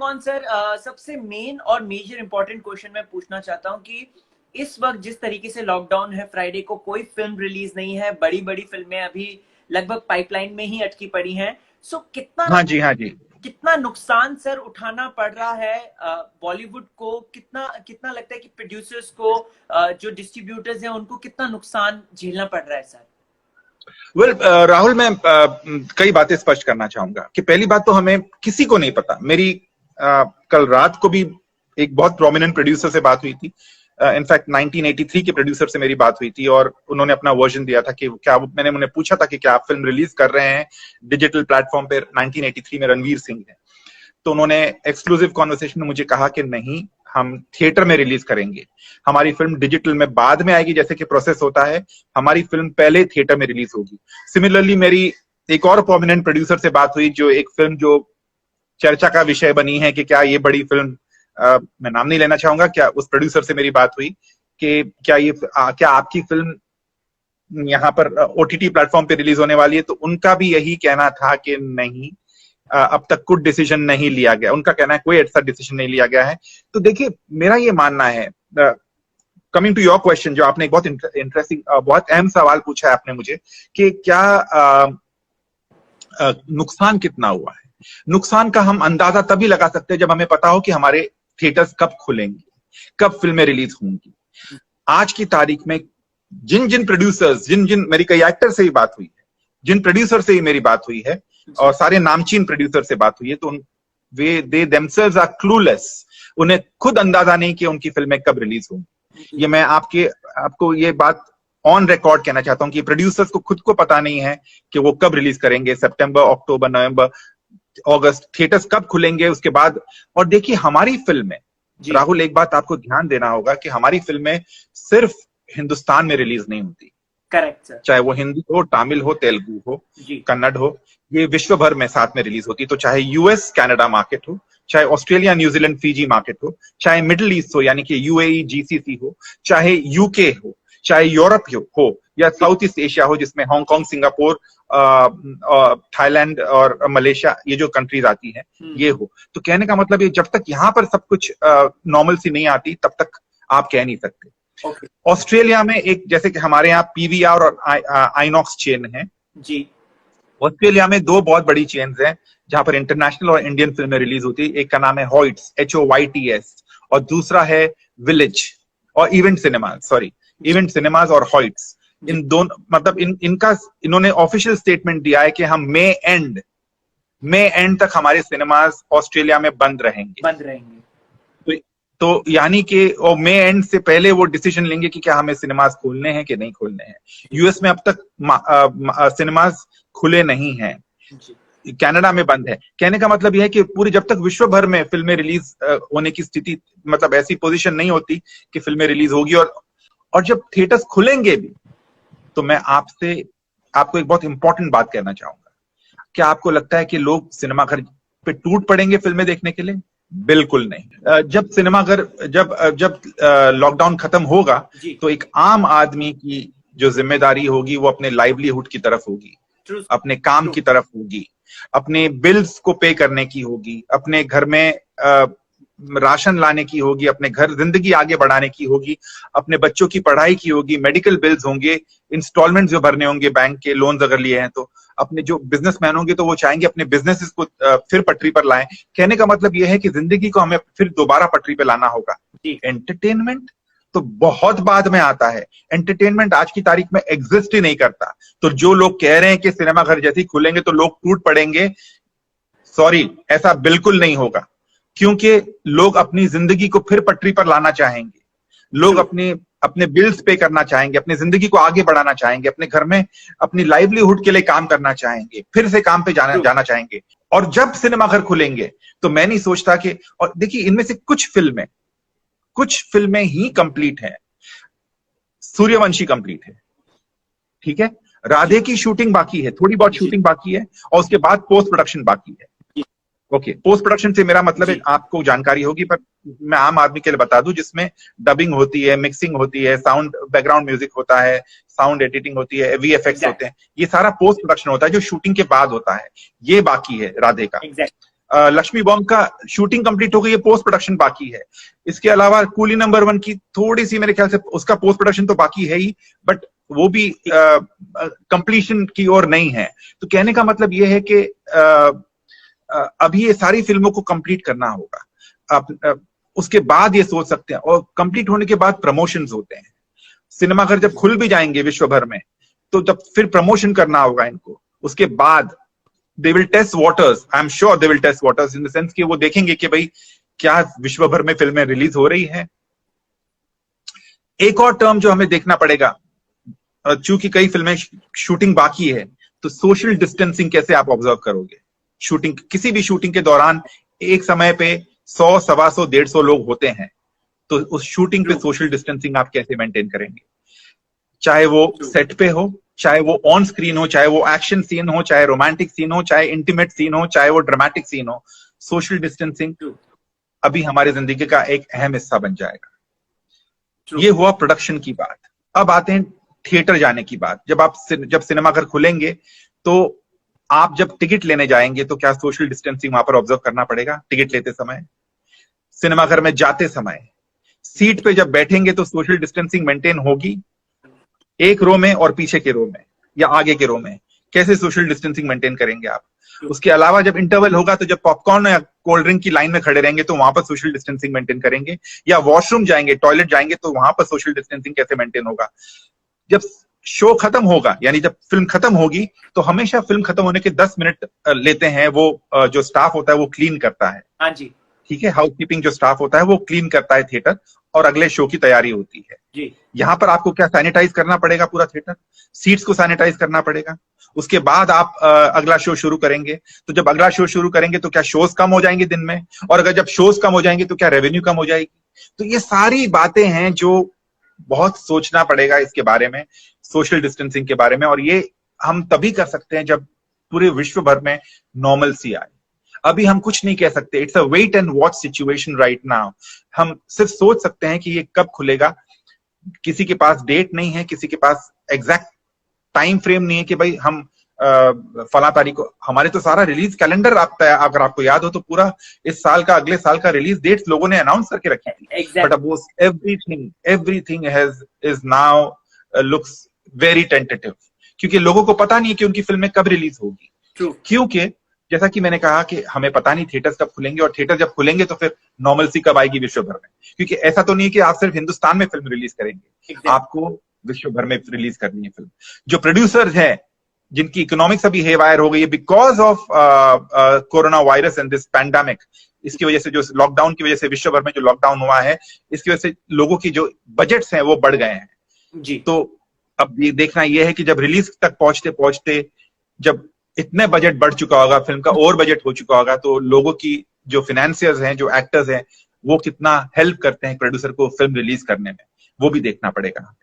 Moving on sir, सबसे main और major important question मैं पूछना चाहता हूँ कि इस वक्त जिस तरीके से लॉकडाउन है, फ्राइडे को कोई फिल्म रिलीज नहीं है, बड़ी बड़ी फिल्में अभी लगभग पाइपलाइन में ही अटकी पड़ी हैं। सो हाँ जी, हाँ जी। कितना नुकसान सर उठाना पड़ रहा है बॉलीवुड को? कितना कितना लगता है कि प्रोड्यूसर्स को, जो डिस्ट्रीब्यूटर्स हैं, उनको कितना नुकसान झेलना पड़ रहा है सर? वेल राहुल, मैं कई बातें स्पष्ट करना चाहूंगा कि पहली बात तो हमें किसी को नहीं पता। मेरी कल रात को भी एक बहुत प्रोमिनेंट प्रोड्यूसर से बात हुई थी। इनफैक्ट 1983 के प्रोड्यूसर से मेरी बात हुई थी और उन्होंने अपना वर्जन दिया था कि क्या, मैंने उन्हें पूछा था कि क्या आप फिल्म रिलीज कर रहे हैं डिजिटल प्लेटफॉर्म पे। 1983 में रणवीर सिंह है, तो उन्होंने एक्सक्लूसिव कॉन्वर्सेशन में मुझे कहा कि नहीं, हम थिएटर में रिलीज करेंगे, हमारी फिल्म डिजिटल में बाद में आएगी, जैसे कि प्रोसेस होता है, हमारी फिल्म पहले थिएटर में रिलीज होगी। सिमिलरली मेरी एक और प्रोमिनेंट प्रोड्यूसर से बात हुई, जो एक फिल्म जो चर्चा का विषय बनी है कि क्या ये बड़ी फिल्म, मैं नाम नहीं लेना चाहूंगा, क्या उस प्रोड्यूसर से मेरी बात हुई कि क्या आपकी फिल्म यहाँ पर ओटीटी प्लेटफॉर्म पे रिलीज होने वाली है? तो उनका भी यही कहना था कि नहीं, अब तक कुछ डिसीजन नहीं लिया गया। उनका कहना है कोई ऐसा डिसीजन नहीं लिया गया है। तो देखिए, मेरा ये मानना है, कमिंग टू योर क्वेश्चन, जो आपने एक बहुत इंटरेस्टिंग, बहुत अहम सवाल पूछा है आपने मुझे कि क्या नुकसान कितना हुआ है। नुकसान का हम अंदाजा तभी लगा सकते हैं जब हमें पता हो कि हमारे थिएटर्स कब खुलेंगे, कब फिल्में रिलीज होंगी। आज की तारीख में जिन जिन प्रोड्यूसर्स, जिन जिन, मेरी कई एक्टर से ही बात हुई है, जिन प्रोड्यूसर से ही मेरी बात हुई है और सारे नामचीन प्रोड्यूसर से बात हुई है, तो दे देमसेल्व्स आर क्लूलेस। उन्हें खुद अंदाजा नहीं कि उनकी फिल्में कब रिलीज होंगी। ये मैं आपको ये बात ऑन रिकॉर्ड कहना चाहता हूं कि प्रोड्यूसर्स को खुद को पता नहीं है कि वो कब रिलीज करेंगे, सितंबर, अक्टूबर, नवंबर, अगस्त, थिएटर्स कब खुलेंगे उसके बाद। और देखिए, हमारी फिल्में, राहुल, एक बात आपको ध्यान देना होगा कि हमारी फिल्में सिर्फ हिंदुस्तान में रिलीज नहीं होती। Correct sir. चाहे वो हिंदी हो, तमिल हो, तेलुगु हो, कन्नड़ हो, ये विश्व भर में साथ में रिलीज होती। तो चाहे यूएस कनाडा मार्केट हो, चाहे ऑस्ट्रेलिया, न्यूजीलैंड, फिजी मार्केट हो, चाहे मिडिल ईस्ट हो यानी कि यूएई, जीसीसी हो, चाहे यूके हो, चाहे यूरोप हो या साउथ ईस्ट एशिया हो, जिसमें हांगकांग, सिंगापुर, थाईलैंड और मलेशिया, ये जो कंट्रीज आती हैं, ये हो। तो कहने का मतलब ये, जब तक यहाँ पर सब कुछ नॉर्मल सी नहीं आती, तब तक आप कह नहीं सकते। ऑस्ट्रेलिया में एक, जैसे कि हमारे यहाँ पीवीआर और आइनॉक्स चेन है जी, ऑस्ट्रेलिया में दो बहुत बड़ी चेन्स हैं जहां पर इंटरनेशनल और इंडियन फिल्में रिलीज होती है। एक का नाम है हॉइट्स, HOYTS, और दूसरा है विलेज और इवेंट सिनेमाज और हॉइट्स। इन दोनों, मतलब इन्होंने ऑफिशियल स्टेटमेंट दिया है कि हम मई एंड तक हमारे सिनेमाज ऑस्ट्रेलिया में बंद रहेंगे। तो यानी कि मई एंड से पहले वो डिसीजन लेंगे कि क्या हमें सिनेमाज खोलने हैं कि नहीं खोलने हैं। यूएस में अब तक सिनेमाज खुले नहीं हैं, कनाडा में बंद है। कहने का मतलब यह है कि पूरी, जब तक विश्व भर में फिल्में रिलीज होने की स्थिति, मतलब ऐसी पोजीशन नहीं होती कि फिल्में रिलीज होगी, और जब थिएटर्स खुलेंगे भी, तो मैं आपको एक बहुत इंपॉर्टेंट बात कहना चाहूंगा। क्या आपको लगता है कि लोग सिनेमाघर पे टूट पड़ेंगे फिल्में देखने के लिए? बिल्कुल नहीं। जब लॉकडाउन खत्म होगा, तो एक आम आदमी की जो जिम्मेदारी होगी वो अपने लाइवलीहुड की तरफ होगी, अपने काम की तरफ होगी, अपने बिल्स को पे करने की होगी, अपने घर में राशन लाने की होगी, अपने घर जिंदगी आगे बढ़ाने की होगी, अपने बच्चों की पढ़ाई की होगी, मेडिकल बिल्स होंगे, इंस्टॉलमेंट जो भरने होंगे, बैंक के लोन्स अगर लिए हैं, तो अपने जो बिजनेसमैन होंगे तो वो चाहेंगे अपने बिजनेसेस को फिर पटरी पर लाएं। कहने का मतलब यह है कि जिंदगी को हमें फिर दोबारा पटरी पर लाना होगा। एंटरटेनमेंट तो बहुत बाद में आता है। एंटरटेनमेंट आज की तारीख में एग्जिस्ट ही नहीं करता। तो जो लोग कह रहे हैं कि सिनेमाघर जैसे ही खुलेंगे तो लोग टूट पड़ेंगे, सॉरी, ऐसा बिल्कुल नहीं होगा। क्योंकि लोग अपनी जिंदगी को फिर पटरी पर लाना चाहेंगे, लोग अपने बिल्स पे करना चाहेंगे, अपनी जिंदगी को आगे बढ़ाना चाहेंगे, अपने घर में अपनी लाइवलीहुड के लिए काम करना चाहेंगे, फिर से काम पे जाना चाहेंगे। और जब सिनेमाघर खुलेंगे तो मैं नहीं सोचता कि, और देखिए, इनमें से कुछ फिल्में ही कंप्लीट है। सूर्यवंशी कंप्लीट है, ठीक है, राधे की शूटिंग बाकी है, थोड़ी बहुत शूटिंग बाकी है, और उसके बाद पोस्ट प्रोडक्शन बाकी है। ओके, पोस्ट प्रोडक्शन से मेरा मतलब है, आपको जानकारी होगी पर मैं आम आदमी के लिए बता दूं, जिसमें डबिंग होती है, मिक्सिंग होती है, साउंड, बैकग्राउंड म्यूजिक होता है, साउंड एडिटिंग होती है, VFX होते हैं, ये सारा पोस्ट प्रोडक्शन होता है जो शूटिंग के बाद होता है। ये बाकी है राधे का। लक्ष्मी बॉम्ब का शूटिंग कंप्लीट हो गई है, पोस्ट प्रोडक्शन बाकी है। इसके अलावा कूली नंबर 1 की थोड़ी सी मेरे ख्याल से उसका पोस्ट प्रोडक्शन तो बाकी है ही, बट वो भी कंप्लीशन की ओर नहीं है। तो कहने का मतलब ये है कि अभी ये सारी फिल्मों को कंप्लीट करना होगा। आप उसके बाद ये सोच सकते हैं, और कंप्लीट होने के बाद प्रमोशंस होते हैं। सिनेमाघर जब खुल भी जाएंगे विश्व भर में, तो जब फिर प्रमोशन करना होगा इनको, उसके बाद they will test waters. I am sure they will test waters in the sense कि वो देखेंगे कि भाई क्या विश्व भर में फिल्में रिलीज हो रही है। एक और टर्म जो हमें देखना पड़ेगा, चूंकि कई फिल्में शूटिंग बाकी है, तो सोशल डिस्टेंसिंग कैसे आप ऑब्जर्व करोगे। शूटिंग, किसी भी शूटिंग के दौरान एक समय पे 100, 125, 150 लोग होते हैं, तो उस शूटिंग पे सोशल डिस्टेंसिंग आप कैसे मेंटेन करेंगे। चाहे वो सेट पे हो, चाहे वो ऑन स्क्रीन हो, चाहे वो एक्शन सीन हो, चाहे रोमांटिक सीन हो, चाहे इंटीमेट सीन हो, चाहे वो ड्रामेटिक सीन हो, सोशल डिस्टेंसिंग अभी हमारी जिंदगी का एक अहम हिस्सा बन जाएगा। ये हुआ प्रोडक्शन की बात। अब आते हैं थिएटर जाने की बात। जब सिनेमाघर खुलेंगे, तो आप जब टिकट लेने जाएंगे तो क्या सोशल डिस्टेंसिंग वहां पर ऑब्जर्व करना पड़ेगा। टिकट लेते समय, सिनेमाघर में जाते समय, सीट पे जब बैठेंगे तो सोशल डिस्टेंसिंग मेंटेन होगी। एक रो में और पीछे के रो में या आगे के रो में कैसे सोशल डिस्टेंसिंग मेंटेन करेंगे आप। उसके अलावा जब इंटरवल होगा, तो जब पॉपकॉर्न या कोल्ड ड्रिंक की लाइन में खड़े रहेंगे तो वहां पर सोशल डिस्टेंसिंग मेंटेन करेंगे। या वॉशरूम जाएंगे, टॉयलेट जाएंगे, तो वहां पर सोशल डिस्टेंसिंग कैसे मेंटेन होगा। जब शो खत्म होगा, यानी जब फिल्म खत्म होगी, तो हमेशा फिल्म खत्म होने के 10 मिनट लेते हैं वो जो स्टाफ होता है वो क्लीन करता है। हाँ जी, ठीक है, हाउसकीपिंग जो स्टाफ होता है वो क्लीन करता है थिएटर, और अगले शो की तैयारी होती है जी। यहाँ पर आपको क्या सैनिटाइज करना पड़ेगा, पूरा थिएटर, सीट्स को सैनिटाइज करना पड़ेगा। उसके बाद आप अगला शो शुरू करेंगे। तो जब अगला शो शुरू करेंगे तो क्या शोज कम हो जाएंगे दिन में, और अगर जब शोज कम हो जाएंगे तो क्या रेवेन्यू कम हो जाएगी। तो ये सारी बातें हैं जो बहुत सोचना पड़ेगा इसके बारे में, सोशल डिस्टेंसिंग के बारे में। और ये हम तभी कर सकते हैं जब पूरे विश्व भर में नॉर्मल सी आए। अभी हम कुछ नहीं कह सकते, it's a wait and watch situation right now. हम सिर्फ सोच सकते हैं कि ये कब खुलेगा। किसी के पास डेट नहीं है, किसी के पास एग्जैक्ट टाइम फ्रेम नहीं है कि भाई हम फला तारीख को। हमारे तो सारा रिलीज कैलेंडर अगर आपको याद हो तो पूरा इस साल का, अगले साल का रिलीज डेट्स लोगों ने अनाउंस करके रखी थी। बट अब everything is now looks very tentative, क्योंकि लोगों को पता नहीं है कि उनकी फिल्में कब रिलीज होगी। क्योंकि जैसा कि मैंने कहा कि हमें पता नहीं थिएटर्स कब खुलेंगे, और थिएटर जब खुलेंगे तो फिर नॉर्मलसी कब आएगी विश्व भर में। क्योंकि ऐसा तो नहीं है कि आप सिर्फ हिंदुस्तान में फिल्म रिलीज करेंगे, आपको विश्व भर में रिलीज करनी है फिल्म। जो प्रोड्यूसर्स हैं, जिनकी इकोनॉमिक्स अभी हेवायर हो गई है because of corona virus and this pandemic, इसकी वजह से, जो लॉकडाउन की वजह से विश्व भर में जो लॉकडाउन हुआ है, इसकी वजह से लोगों की जो बजट्स हैं वो बढ़ गए हैं जी। तो अब ये देखना यह है कि जब रिलीज तक पहुंचते पहुंचते जब इतने बजट बढ़ चुका होगा, फिल्म का और बजट हो चुका होगा, तो लोगों की जो फाइनेंसियर्स हैं, जो एक्टर्स हैं, वो कितना हेल्प करते हैं प्रोड्यूसर को फिल्म रिलीज करने में, वो भी देखना पड़ेगा।